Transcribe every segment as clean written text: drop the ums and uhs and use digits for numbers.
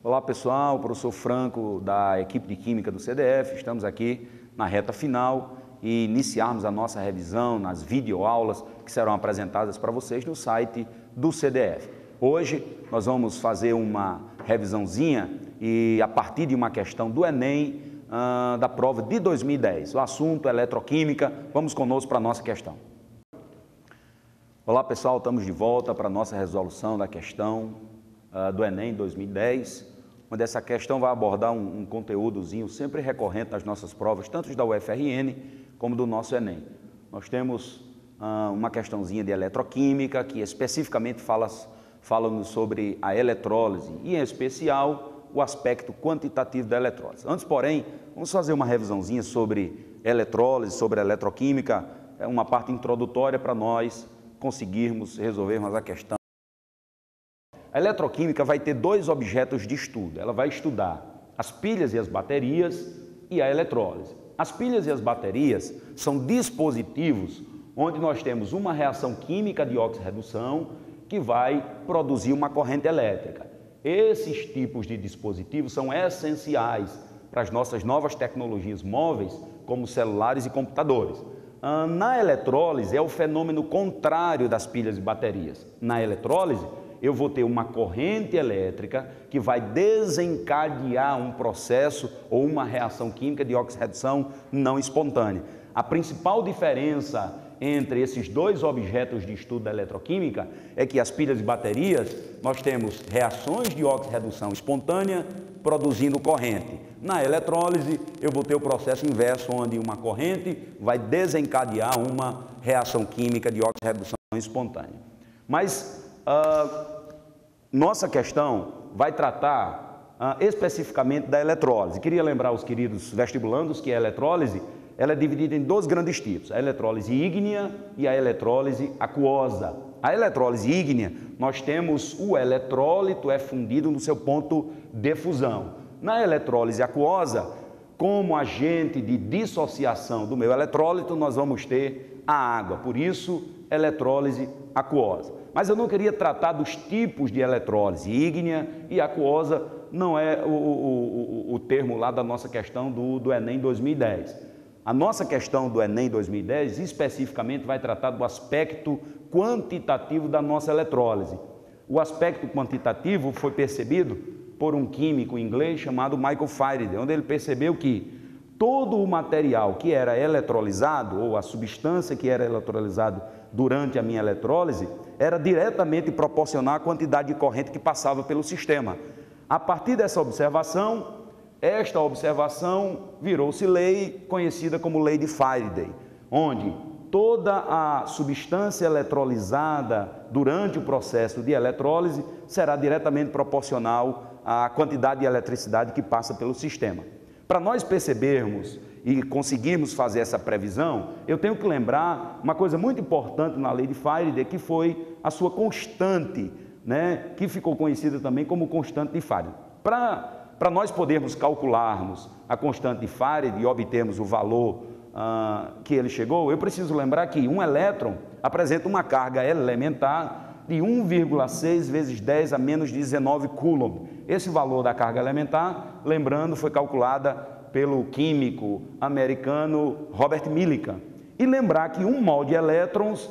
Olá pessoal, professor Franco da equipe de Química do CDF, estamos aqui na reta final e iniciarmos a nossa revisão nas videoaulas que serão apresentadas para vocês no site do CDF. Hoje nós vamos fazer uma revisãozinha e a partir de uma questão do Enem da prova de 2010, o assunto eletroquímica. Vamos conosco para a nossa questão. Olá pessoal, estamos de volta para a nossa resolução da questão do Enem 2010, onde essa questão vai abordar um conteúdozinho sempre recorrente nas nossas provas, tanto da UFRN como do nosso Enem. Nós temos uma questãozinha de eletroquímica, que especificamente fala sobre a eletrólise, e em especial o aspecto quantitativo da eletrólise. Antes, porém, vamos fazer uma revisãozinha sobre eletrólise, sobre eletroquímica, uma parte introdutória para nós conseguirmos resolvermos a questão. A eletroquímica vai ter dois objetos de estudo. Ela vai estudar as pilhas e as baterias e a eletrólise. As pilhas e as baterias são dispositivos onde nós temos uma reação química de oxirredução que vai produzir uma corrente elétrica. Esses tipos de dispositivos são essenciais para as nossas novas tecnologias móveis, como celulares e computadores. Na eletrólise é o fenômeno contrário das pilhas e baterias. Na eletrólise, eu vou ter uma corrente elétrica que vai desencadear um processo ou uma reação química de oxirredução não espontânea. A principal diferença entre esses dois objetos de estudo da eletroquímica é que as pilhas e baterias nós temos reações de oxirredução espontânea produzindo corrente. Na eletrólise eu vou ter o processo inverso, onde uma corrente vai desencadear uma reação química de oxirredução espontânea. Mas nossa questão vai tratar especificamente da eletrólise. Queria lembrar os queridos vestibulandos que a eletrólise ela é dividida em dois grandes tipos, a eletrólise ígnea e a eletrólise aquosa. A eletrólise ígnea, nós temos o eletrólito é fundido no seu ponto de fusão. Na eletrólise aquosa, como agente de dissociação do meu eletrólito, nós vamos ter a água, por isso, eletrólise aquosa. Mas eu não queria tratar dos tipos de eletrólise ígnea e aquosa, não é o termo lá da nossa questão do Enem 2010. A nossa questão do Enem 2010 especificamente vai tratar do aspecto quantitativo da nossa eletrólise. O aspecto quantitativo foi percebido por um químico inglês chamado Michael Faraday, onde ele percebeu que todo o material que era eletrolizado, ou a substância que era eletrolizado durante a minha eletrólise, era diretamente proporcional à quantidade de corrente que passava pelo sistema. A partir dessa observação, esta observação virou-se lei, conhecida como lei de Faraday, onde toda a substância eletrolizada durante o processo de eletrólise será diretamente proporcional à quantidade de eletricidade que passa pelo sistema. Para nós percebermos e conseguirmos fazer essa previsão, eu tenho que lembrar uma coisa muito importante na lei de Faraday, que foi a sua constante, que ficou conhecida também como constante de Faraday. Para nós podermos calcularmos a constante de Faraday e obtermos o valor que ele chegou, eu preciso lembrar que um elétron apresenta uma carga elementar de 1,6 vezes 10 a menos 19 coulomb. Esse valor da carga elementar, lembrando, foi calculada pelo químico americano Robert Millikan. E lembrar que um mol de elétrons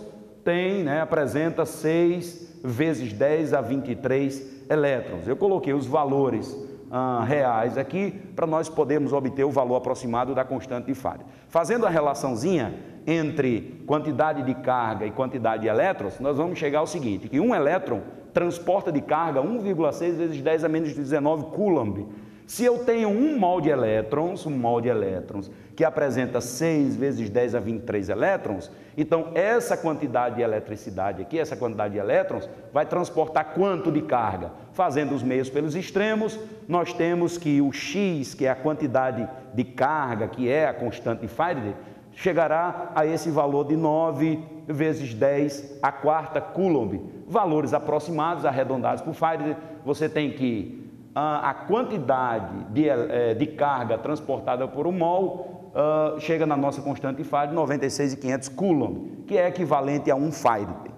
apresenta 6 vezes 10 a 23 elétrons. Eu coloquei os valores reais aqui para nós podermos obter o valor aproximado da constante de Faraday. Fazendo a relaçãozinha entre quantidade de carga e quantidade de elétrons, nós vamos chegar ao seguinte, que um elétron transporta de carga 1,6 vezes 10 a menos 19 coulomb. Se eu tenho um mol de elétrons, que apresenta 6 vezes 10 a 23 elétrons, então essa quantidade de eletricidade aqui, essa quantidade de elétrons, vai transportar quanto de carga? Fazendo os meios pelos extremos, nós temos que o X, que é a quantidade de carga, que é a constante de Faraday, chegará a esse valor de 9 vezes 10 a quarta coulomb. Valores aproximados, arredondados por Faraday, você tem que a quantidade de carga transportada por um mol chega na nossa constante de Faraday 96.500 coulomb, que é equivalente a 1 Faraday.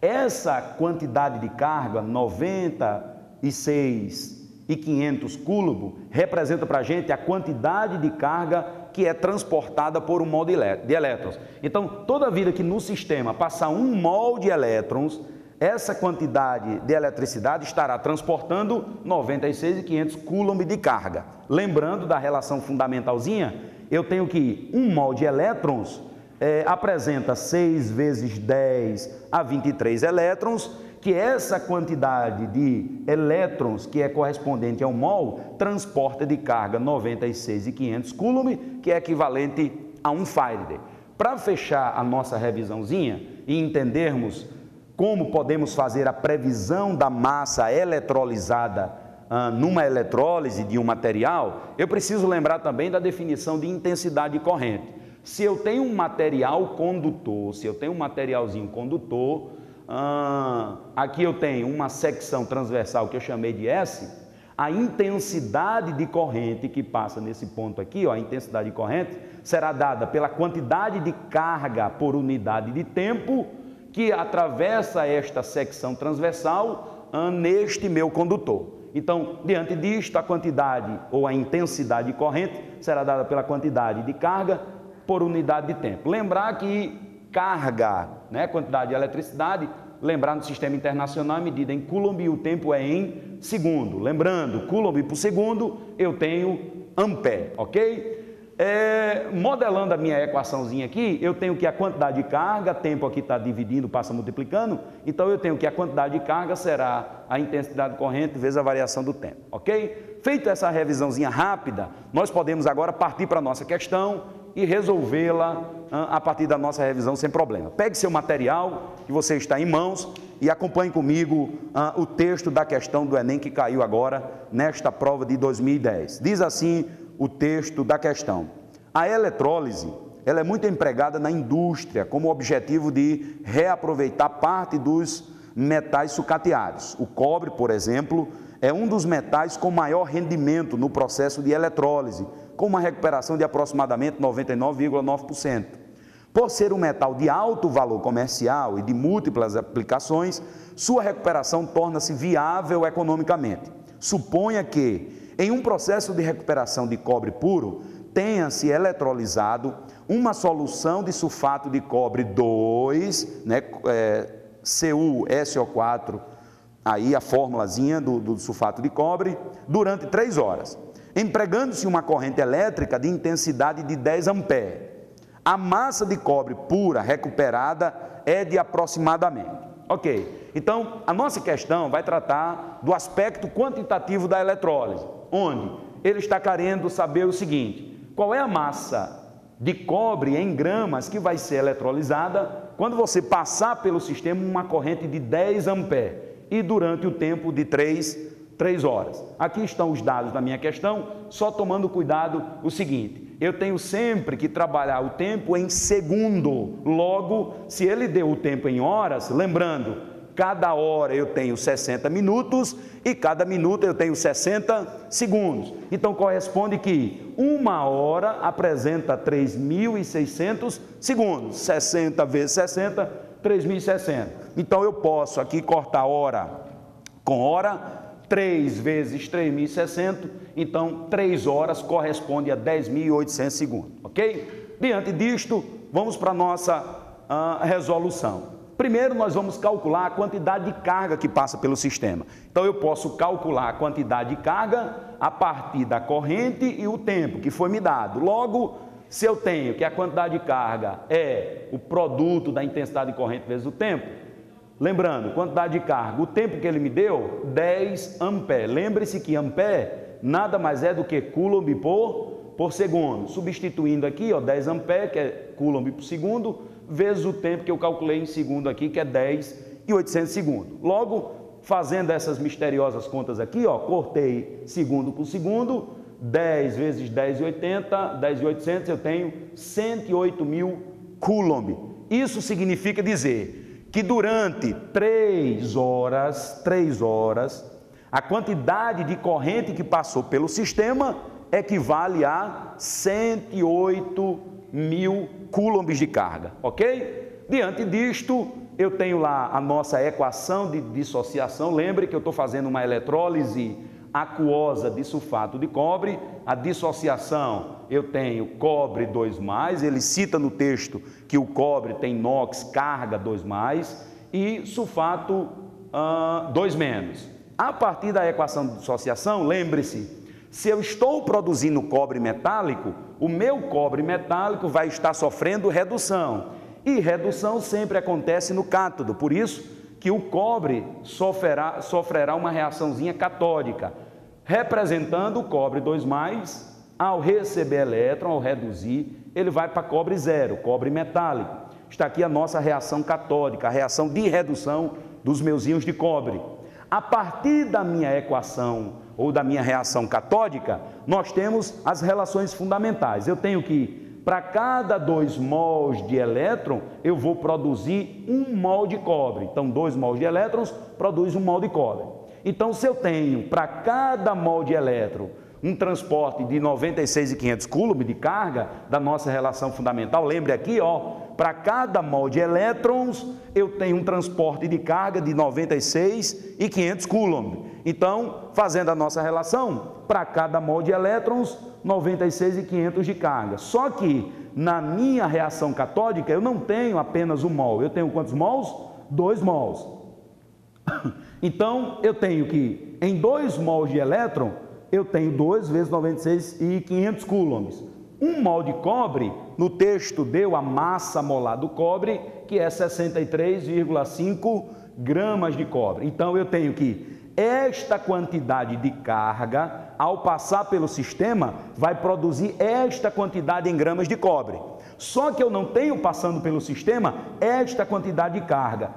Essa quantidade de carga, 96 e 500 coulombs representa para a gente a quantidade de carga que é transportada por um mol de elétrons. Então, toda vida que no sistema passar 1 mol de elétrons, essa quantidade de eletricidade estará transportando 96.500 coulombs de carga. Lembrando da relação fundamentalzinha, eu tenho que 1 mol de elétrons apresenta 6 vezes 10 a 23 elétrons, que essa quantidade de elétrons, que é correspondente a 1 mol, transporta de carga 96.500 coulombs, que é equivalente a 1 Faraday. Para fechar a nossa revisãozinha e entendermos como podemos fazer a previsão da massa eletrolizada numa eletrólise de um material, eu preciso lembrar também da definição de intensidade de corrente. Se eu tenho um material condutor, se eu tenho um materialzinho condutor, aqui eu tenho uma secção transversal que eu chamei de S, a intensidade de corrente que passa nesse ponto aqui, ó, a intensidade de corrente, será dada pela quantidade de carga por unidade de tempo que atravessa esta secção transversal neste meu condutor. Então, diante disto, a quantidade ou a intensidade de corrente será dada pela quantidade de carga por unidade de tempo. Lembrar que carga, né, quantidade de eletricidade, lembrar no sistema internacional é medida em coulomb e o tempo é em segundo. Lembrando, coulomb por segundo, eu tenho ampere, ok? Modelando a minha equaçãozinha aqui, eu tenho que a quantidade de carga, tempo aqui está dividindo, passa multiplicando, então eu tenho que a quantidade de carga será a intensidade corrente vezes a variação do tempo, ok? Feita essa revisãozinha rápida, nós podemos agora partir para a nossa questão e resolvê-la a partir da nossa revisão sem problema. Pegue seu material que você está em mãos e acompanhe comigo o texto da questão do Enem que caiu agora nesta prova de 2010. Diz assim o texto da questão: a eletrólise ela é muito empregada na indústria como objetivo de reaproveitar parte dos metais sucateados. O cobre, por exemplo, é um dos metais com maior rendimento no processo de eletrólise, com uma recuperação de aproximadamente 99,9%. Por ser um metal de alto valor comercial e de múltiplas aplicações, sua recuperação torna-se viável economicamente. Suponha que, em um processo de recuperação de cobre puro, tenha-se eletrolizado uma solução de sulfato de cobre 2, né, CuSO4, aí a formulazinha do sulfato de cobre, durante 3 horas, empregando-se uma corrente elétrica de intensidade de 10 amperes. A massa de cobre pura recuperada é de aproximadamente. Ok, então a nossa questão vai tratar do aspecto quantitativo da eletrólise, onde ele está querendo saber o seguinte: qual é a massa de cobre em gramas que vai ser eletrolizada quando você passar pelo sistema uma corrente de 10 amperes e durante o tempo de 3 horas. Aqui estão os dados da minha questão, só tomando cuidado o seguinte: eu tenho sempre que trabalhar o tempo em segundo. Logo, se ele deu o tempo em horas, lembrando, cada hora eu tenho 60 minutos e cada minuto eu tenho 60 segundos. Então, corresponde que 1 hora apresenta 3.600 segundos. 60 vezes 60, 3.060. Então, eu posso aqui cortar hora com hora, 3 vezes 3.060, então 3 horas corresponde a 10.800 segundos, ok? Diante disto, vamos para a nossa resolução. Primeiro, nós vamos calcular a quantidade de carga que passa pelo sistema. Então, eu posso calcular a quantidade de carga a partir da corrente e o tempo que foi me dado. Logo, se eu tenho que a quantidade de carga é o produto da intensidade de corrente vezes o tempo, lembrando, quantidade de carga, o tempo que ele me deu, 10 amperes. Lembre-se que ampere nada mais é do que coulomb por segundo. Substituindo aqui, ó, 10 amperes, que é coulomb por segundo, vezes o tempo que eu calculei em segundo aqui, que é 10.800 segundos. Logo, fazendo essas misteriosas contas aqui, ó, cortei segundo por segundo, 10 vezes 10.80, 10.800, eu tenho 108.000 coulomb. Isso significa dizer que durante 3 horas, a quantidade de corrente que passou pelo sistema equivale a 108.000 coulombs de carga, ok? Diante disto, eu tenho lá a nossa equação de dissociação. Lembre que eu estou fazendo uma eletrólise aquosa de sulfato de cobre. A dissociação, eu tenho cobre 2+, ele cita no texto que o cobre tem NOx, carga 2+, e sulfato 2-. A partir da equação de dissociação, lembre-se, se eu estou produzindo cobre metálico, o meu cobre metálico vai estar sofrendo redução. E redução sempre acontece no cátodo, por isso que o cobre sofrerá uma reaçãozinha catódica, representando o cobre 2+, ao receber elétron, ao reduzir, ele vai para cobre 0, cobre metálico. Está aqui a nossa reação catódica, a reação de redução dos meus íons de cobre. A partir da minha equação ou da minha reação catódica, nós temos as relações fundamentais. Eu tenho que, para cada 2 mols de elétron, eu vou produzir 1 mol de cobre. Então, 2 mols de elétrons produz 1 mol de cobre. Então, se eu tenho para cada mol de elétron um transporte de 96.500 coulomb de carga da nossa relação fundamental, lembre aqui, para cada mol de elétrons, eu tenho um transporte de carga de 96.500 coulomb. Então, fazendo a nossa relação, para cada mol de elétrons, 96.500 de carga. Só que, na minha reação catódica, eu não tenho apenas 1 mol. Eu tenho quantos mols? 2 mols. Então, eu tenho que, em 2 mols de elétron, eu tenho 2 vezes 96.500 coulombs. 1 mol de cobre, no texto deu a massa molar do cobre, que é 63,5 gramas de cobre. Então, eu tenho que esta quantidade de carga, ao passar pelo sistema, vai produzir esta quantidade em gramas de cobre. Só que eu não tenho, passando pelo sistema, esta quantidade de carga.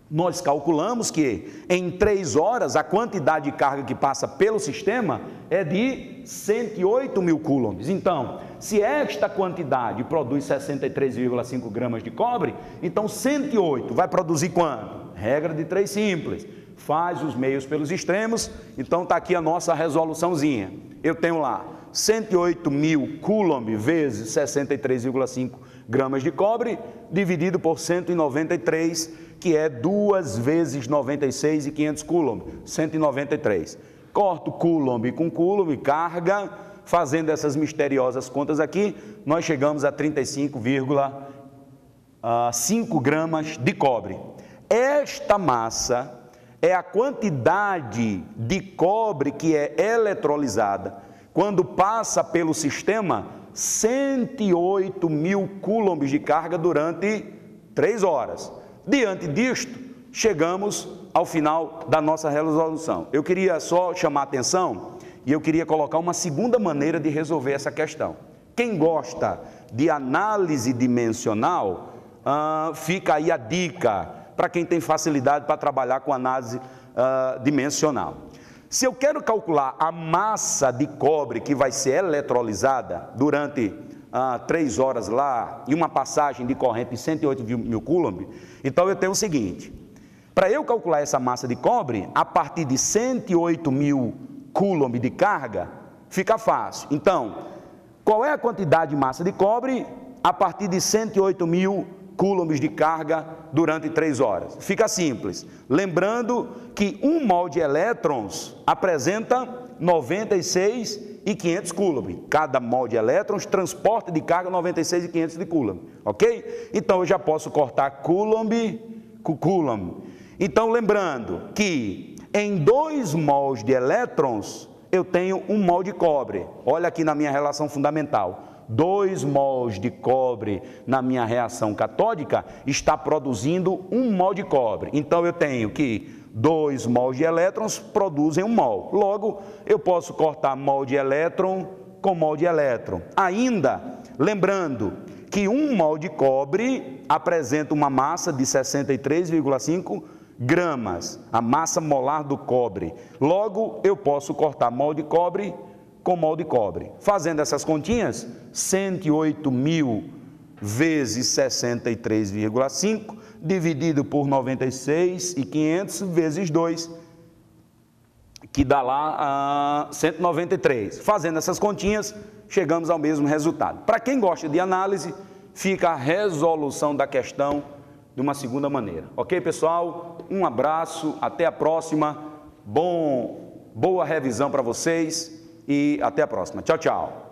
Nós calculamos que em 3 horas a quantidade de carga que passa pelo sistema é de 108.000 coulombs. Então, se esta quantidade produz 63,5 gramas de cobre, então 108 vai produzir quanto? Regra de 3 simples. Faz os meios pelos extremos, então está aqui a nossa resoluçãozinha. Eu tenho lá 108.000 coulomb vezes 63,5 gramas de cobre, dividido por 193, que é 2 vezes 96.500 coulomb, 193. Corto coulomb com coulomb, carga, fazendo essas misteriosas contas aqui, nós chegamos a 35,5 gramas de cobre. Esta massa é a quantidade de cobre que é eletrolizada quando passa pelo sistema 108.000 coulombs de carga durante 3 horas. Diante disto, chegamos ao final da nossa resolução. Eu queria só chamar a atenção e eu queria colocar uma segunda maneira de resolver essa questão. Quem gosta de análise dimensional, fica aí a dica para quem tem facilidade para trabalhar com análise dimensional. Se eu quero calcular a massa de cobre que vai ser eletrolizada durante 3 horas lá e uma passagem de corrente de 108.000 coulomb, então eu tenho o seguinte: para eu calcular essa massa de cobre, a partir de 108.000 coulomb de carga, fica fácil. Então, qual é a quantidade de massa de cobre a partir de 108.000 coulombs de carga durante 3 horas? Fica simples, lembrando que 1 mol de elétrons apresenta 96.500 coulomb. Cada mol de elétrons transporta de carga 96.500 de coulomb, ok? Então eu já posso cortar coulomb com coulomb. Então lembrando que em 2 mols de elétrons eu tenho 1 mol de cobre. Olha aqui na minha relação fundamental. 2 mols de cobre na minha reação catódica está produzindo 1 mol de cobre. Então eu tenho que 2 mols de elétrons produzem 1 mol. Logo, eu posso cortar mol de elétron com mol de elétron. Ainda, lembrando que 1 mol de cobre apresenta uma massa de 63,5 gramas, a massa molar do cobre. Logo, eu posso cortar mol de cobre com mol de cobre. Fazendo essas continhas, 108.000 vezes 63,5 dividido por 96.500 vezes 2, que dá lá 193. Fazendo essas continhas, chegamos ao mesmo resultado. Para quem gosta de análise, fica a resolução da questão de uma segunda maneira. Ok, pessoal? Um abraço, até a próxima. Bom boa revisão para vocês e até a próxima. Tchau, tchau.